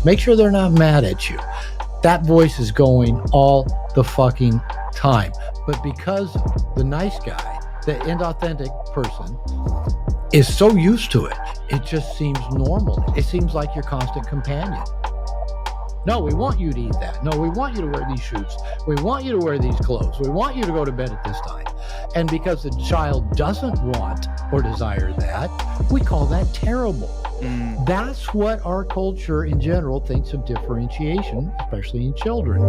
Make sure they're not mad at you. That voice is going all the fucking time. But because the nice guy, the inauthentic person, is so used to it, it just seems normal. It seems like your constant companion. No, we want you to eat that. No, we want you to wear these shoes. We want you to wear these clothes. We want you to go to bed at this time. And because the child doesn't want or desire that, we call that terrible. That's what our culture in general thinks of differentiation, especially in children.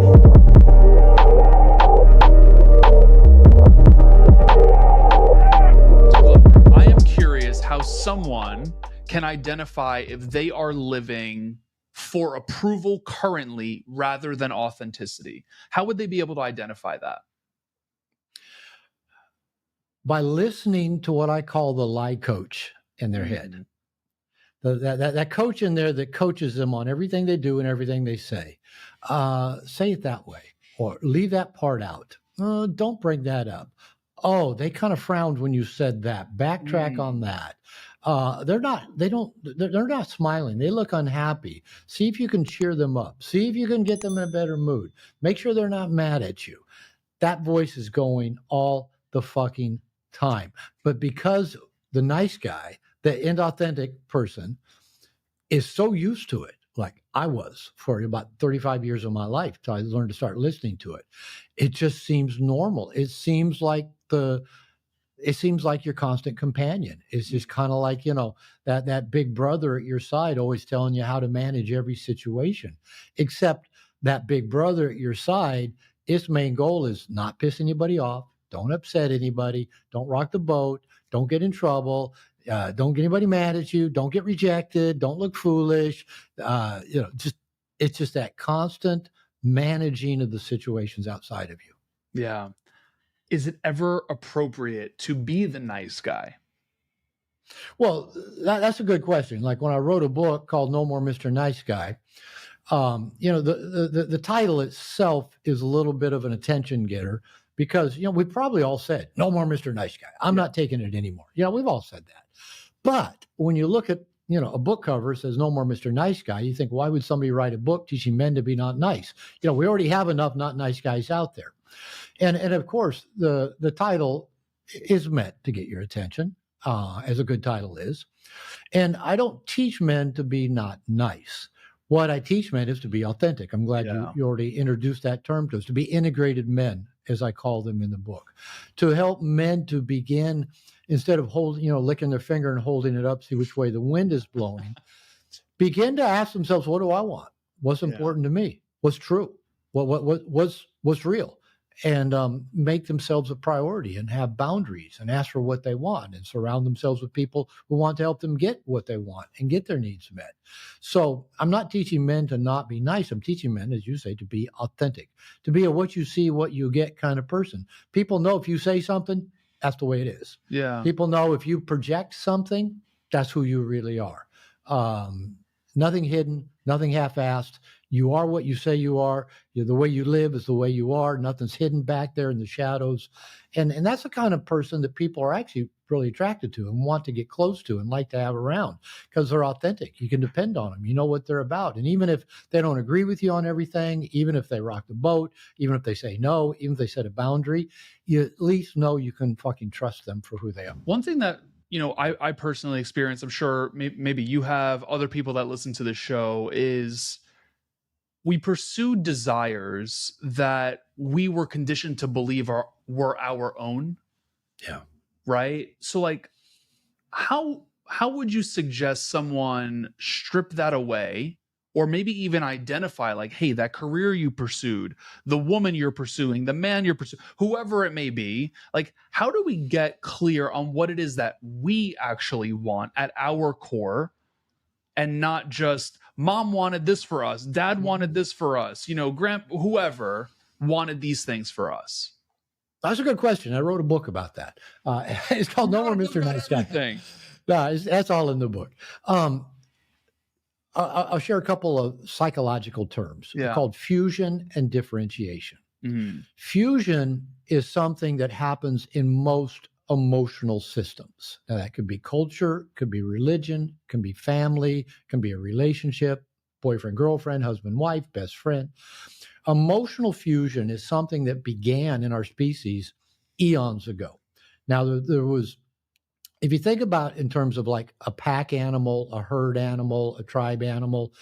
I am curious how someone can identify if they are living for approval currently rather than authenticity. How would they be able to identify that? By listening to what I call the lie coach in their head. That coach in there that coaches them on everything they do and everything they say. Say it that way, or leave that part out. Don't bring that up. Oh, they kind of frowned when you said that. Backtrack on that. They're not smiling. They look unhappy. See if you can cheer them up. See if you can get them in a better mood. Make sure they're not mad at you. That voice is going all the fucking time. But because the nice guy, the inauthentic person, is so used to it, like I was for about 35 years of my life till I learned to start listening to it, it just seems normal. It seems like your constant companion. It's just kind of like, that big brother at your side always telling you how to manage every situation, except that big brother at your side, its main goal is not piss anybody off. Don't upset anybody. Don't rock the boat. Don't get in trouble. Don't get anybody mad at you. Don't get rejected. Don't look foolish. It's just that constant managing of the situations outside of you. Yeah. Is it ever appropriate to be the nice guy? Well, that's a good question. Like when I wrote a book called No More Mr. Nice Guy, the title itself is a little bit of an attention getter because, we probably all said, no more Mr. Nice Guy. I'm not taking it anymore. We've all said that. But when you look at, a book cover says no more Mr. Nice Guy, you think, why would somebody write a book teaching men to be not nice? We already have enough not nice guys out there. And of course, the title is meant to get your attention, as a good title is. And I don't teach men to be not nice. What I teach men is to be authentic. I'm glad you already introduced that term to us, to be integrated men, as I call them in the book, to help men to begin, instead of licking their finger and holding it up, see which way the wind is blowing, begin to ask themselves, what do I want? What's important to me? What's true? What's real? And make themselves a priority and have boundaries and ask for what they want and surround themselves with people who want to help them get what they want and get their needs met. So I'm not teaching men to not be nice. I'm teaching men, as you say, to be authentic, to be a what you see, what you get kind of person. People know if you say something, that's the way it is. Yeah. People know if you project something, that's who you really are. Nothing hidden, nothing half-assed. You are what you say you are. The way you live is the way you are. Nothing's hidden back there in the shadows. And that's the kind of person that people are actually really attracted to and want to get close to and like to have around because they're authentic. You can depend on them. You know what they're about. And even if they don't agree with you on everything, even if they rock the boat, even if they say no, even if they set a boundary, you at least know you can fucking trust them for who they are. One thing that I personally experienced, I'm sure maybe you have, other people that listen to this show, is we pursued desires that we were conditioned to believe were our own. Yeah. Right. So like, how would you suggest someone strip that away, or maybe even identify like, hey, that career you pursued, the woman you're pursuing, the man you're pursuing, whoever it may be, like, how do we get clear on what it is that we actually want at our core, and not just mom wanted this for us, dad wanted this for us, whoever wanted these things for us? That's a good question. I wrote a book about that. It's called No More Mr. Nice Guy. That's all in the book. I'll share a couple of psychological terms called fusion and differentiation. Mm-hmm. Fusion is something that happens in most emotional systems. Now, that could be culture, could be religion, can be family, can be a relationship, boyfriend, girlfriend, husband, wife, best friend. Emotional fusion is something that began in our species eons ago. Now, there was, if you think about in terms of like a pack animal, a herd animal, a tribe animal,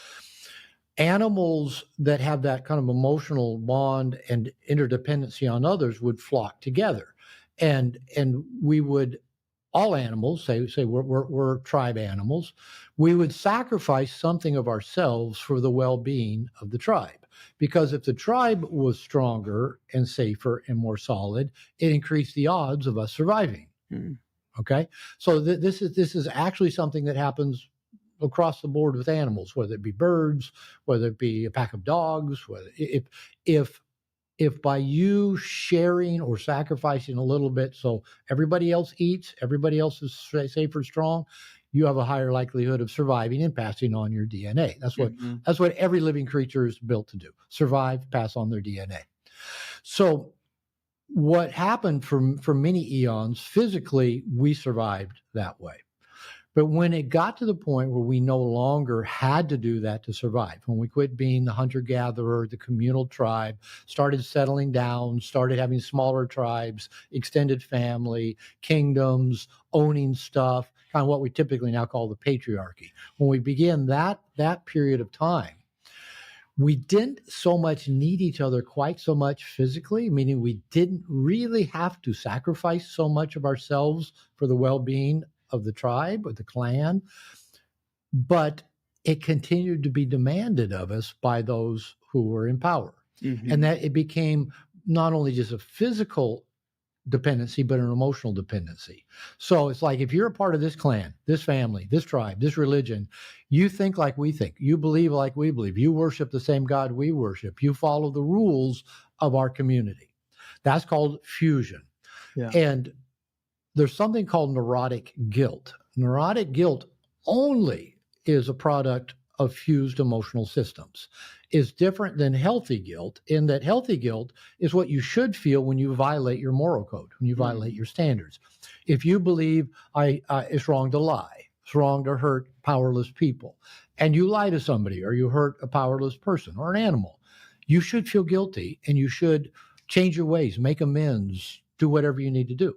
animals that have that kind of emotional bond and interdependency on others would flock together. And we would, all animals, say we're tribe animals, we would sacrifice something of ourselves for the well-being of the tribe. Because if the tribe was stronger and safer and more solid, it increased the odds of us surviving. Okay, so this is actually something that happens across the board with animals, whether it be birds, whether it be a pack of dogs, whether if by you sharing or sacrificing a little bit so everybody else eats, everybody else is safe or strong, you have a higher likelihood of surviving and passing on your DNA. That's what every living creature is built to do: survive, pass on their DNA. So what happened for many eons, physically, we survived that way. But when it got to the point where we no longer had to do that to survive, when we quit being the hunter-gatherer, the communal tribe, started settling down, started having smaller tribes, extended family, kingdoms, owning stuff, kind of what we typically now call the patriarchy. When we began that period of time, we didn't so much need each other quite so much physically, meaning we didn't really have to sacrifice so much of ourselves for the well-being of the tribe or the clan, but it continued to be demanded of us by those who were in power. And that it became not only just a physical dependency, but an emotional dependency. So it's like, if you're a part of this clan, this family, this tribe, this religion, you think like we think, you believe like we believe, you worship the same God we worship, you follow the rules of our community. That's called fusion. Yeah. And there's something called neurotic guilt. Neurotic guilt only is a product of fused emotional systems. Is different than healthy guilt, in that healthy guilt is what you should feel when you violate your moral code, when you violate your standards. If you believe it's wrong to lie, it's wrong to hurt powerless people, and you lie to somebody or you hurt a powerless person or an animal, you should feel guilty and you should change your ways, make amends, do whatever you need to do.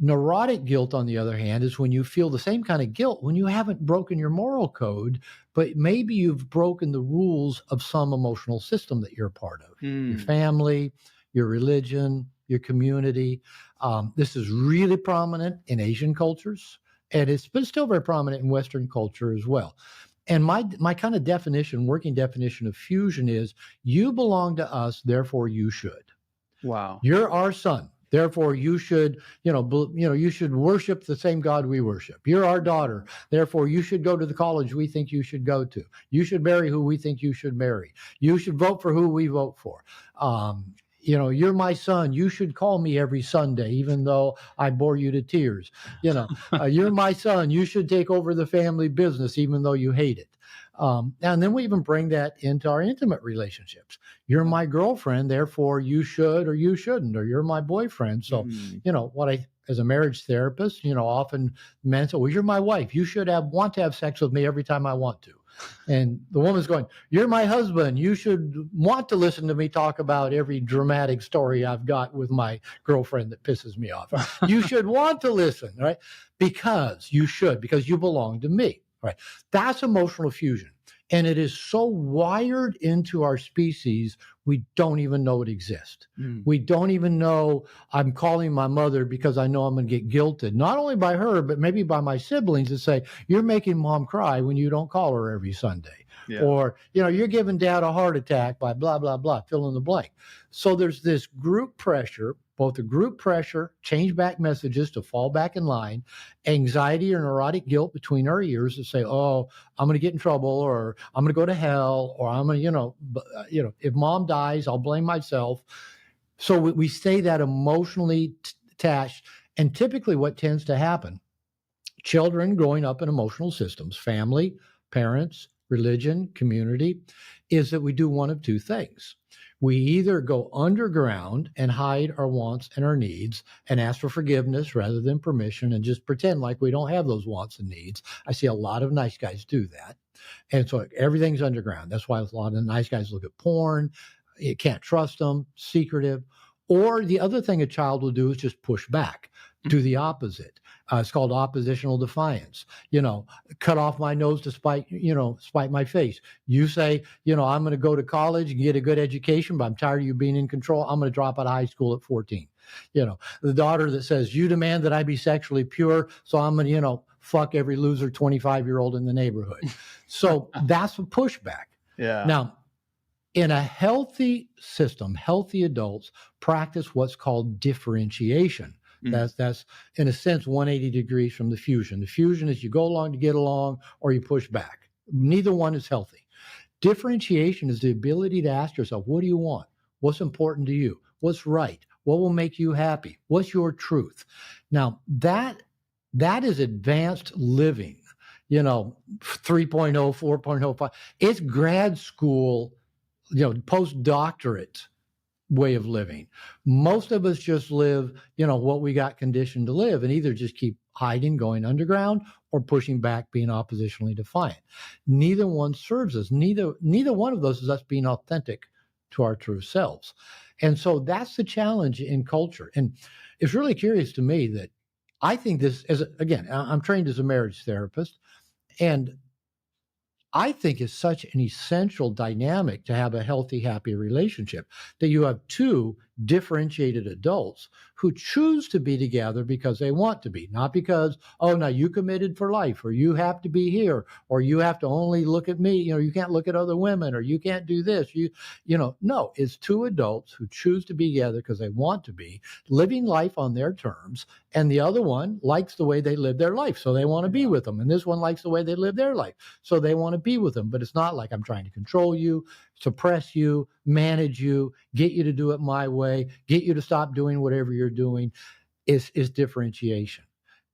Neurotic guilt, on the other hand, is when you feel the same kind of guilt when you haven't broken your moral code, but maybe you've broken the rules of some emotional system that you're a part of. Your family, your religion, your community. This is really prominent in Asian cultures, and it's been still very prominent in Western culture as well. And my kind of definition, working definition of fusion is: you belong to us, therefore you should. Wow. You're our son. Therefore, you should, you should worship the same God we worship. You're our daughter. Therefore, you should go to the college we think you should go to. You should marry who we think you should marry. You should vote for who we vote for. You're my son. You should call me every Sunday, even though I bore you to tears. You're my son. You should take over the family business, even though you hate it. And then we even bring that into our intimate relationships. You're my girlfriend, therefore you should or you shouldn't, or you're my boyfriend. So, as a marriage therapist, often men say, well, you're my wife. You should want to have sex with me every time I want to. And the woman's going, you're my husband. You should want to listen to me talk about every dramatic story I've got with my girlfriend that pisses me off. You should want to listen, right? Because you should, because you belong to me. Right. That's emotional fusion. And it is so wired into our species, we don't even know it exists. We don't even know I'm calling my mother because I know I'm going to get guilted, not only by her, but maybe by my siblings, that say, you're making mom cry when you don't call her every Sunday. Yeah. Or, you're giving dad a heart attack by blah, blah, blah, fill in the blank. So there's this group pressure, both the group pressure, change back messages to fall back in line, anxiety or neurotic guilt between our ears to say, oh, I'm going to get in trouble, or I'm going to go to hell, or I'm going to, if mom dies, I'll blame myself. So we stay that emotionally attached. And typically what tends to happen, children growing up in emotional systems, family, parents, religion, community, is that we do one of two things. We either go underground and hide our wants and our needs and ask for forgiveness rather than permission and just pretend like we don't have those wants and needs. I see a lot of nice guys do that. And so everything's underground. That's why a lot of the nice guys look at porn. You can't trust them, secretive. Or the other thing a child will do is just push back, do the opposite. It's called oppositional defiance. Cut off my nose to spite my face. You say, I'm going to go to college and get a good education, but I'm tired of you being in control. I'm going to drop out of high school at 14. The daughter that says, you demand that I be sexually pure, so I'm going to, fuck every loser 25-year-old in the neighborhood. So that's a pushback. Yeah. Now, in a healthy system, healthy adults practice what's called differentiation. That's in a sense 180 degrees from the fusion. The fusion is you go along to get along or you push back. Neither one is healthy. Differentiation is the ability to ask yourself, what do you want? What's important to you? What's right? What will make you happy? What's your truth? Now, that is advanced living, 3.0, 4.05. It's grad school, postdoctorate way of living. Most of us just live, what we got conditioned to live, and either just keep hiding, going underground, or pushing back, being oppositionally defiant. Neither one serves us. Neither one of those is us being authentic to our true selves. And so that's the challenge in culture. And it's really curious to me that I think this I'm trained as a marriage therapist, and I think is such an essential dynamic to have a healthy, happy relationship, that you have two differentiated adults who choose to be together because they want to be, not because, oh, now you committed for life, or you have to be here, or you have to only look at me, you can't look at other women, or you can't do this. No, it's two adults who choose to be together because they want to be, living life on their terms, and the other one likes the way they live their life, so they want to be with them. And this one likes the way they live their life, so they want to be with them. But it's not like I'm trying to control you, suppress you, manage you, get you to do it my way, get you to stop doing whatever you're doing. Is differentiation.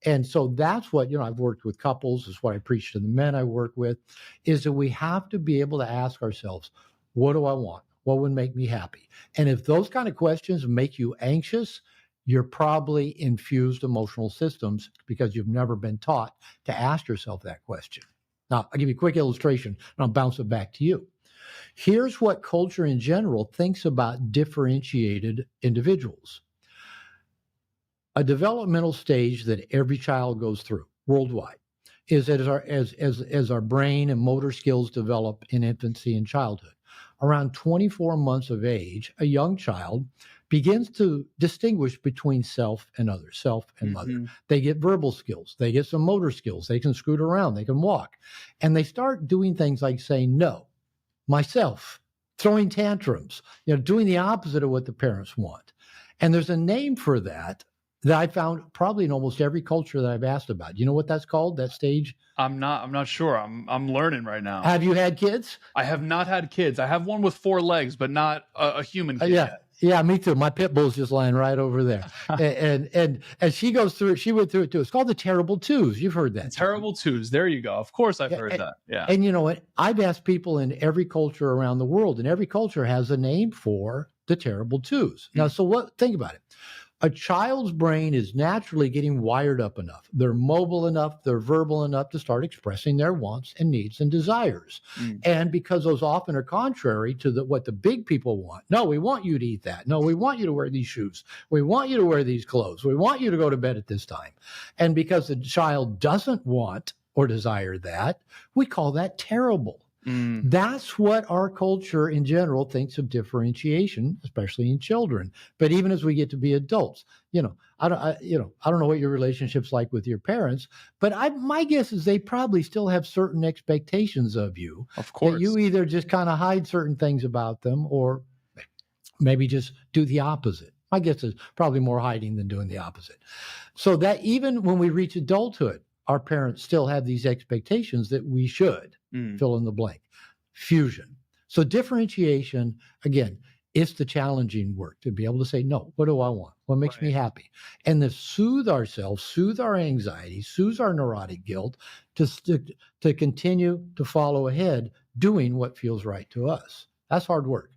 And so that's what, I've worked with couples, is what I preach to the men I work with, is that we have to be able to ask ourselves, what do I want? What would make me happy? And if those kind of questions make you anxious, you're probably infused emotional systems because you've never been taught to ask yourself that question. Now, I'll give you a quick illustration, and I'll bounce it back to you. Here's what culture in general thinks about differentiated individuals. A developmental stage that every child goes through worldwide is that as our brain and motor skills develop in infancy and childhood. Around 24 months of age, a young child begins to distinguish between self and other, self and mother. They get verbal skills. They get some motor skills. They can scoot around. They can walk. And they start doing things like saying no, myself, throwing tantrums, doing the opposite of what the parents want. And there's a name for that I found probably in almost every culture that I've asked about. You know what that's called, that stage? I'm not sure. I'm learning right now. Have you had kids? I have not had kids. I have one with 4 legs, but not a human kid yet. Yeah, me too. My pit bull's just lying right over there. and she goes through it. She went through it too. It's called the terrible twos. You've heard that. Terrible twos. There you go. Of course I've heard that. Yeah. And you know what? I've asked people in every culture around the world, and every culture has a name for the terrible twos. Now, think about it. A child's brain is naturally getting wired up enough. They're mobile enough, they're verbal enough to start expressing their wants and needs and desires. And because those often are contrary to what the big people want. No, we want you to eat that. No, we want you to wear these shoes. We want you to wear these clothes. We want you to go to bed at this time. And because the child doesn't want or desire that, we call that terrible. That's what our culture in general thinks of differentiation, especially in children. But even as we get to be adults, I don't know what your relationship's like with your parents, but my guess is they probably still have certain expectations of you. Of course. That you either just kind of hide certain things about them, or maybe just do the opposite. My guess is probably more hiding than doing the opposite. So that even when we reach adulthood, our parents still have these expectations that we should fill in the blank. Fusion. So differentiation, again, it's the challenging work to be able to say, no, what do I want? What makes me happy? And to soothe ourselves, soothe our anxiety, soothe our neurotic guilt, to continue to follow ahead, doing what feels right to us. That's hard work.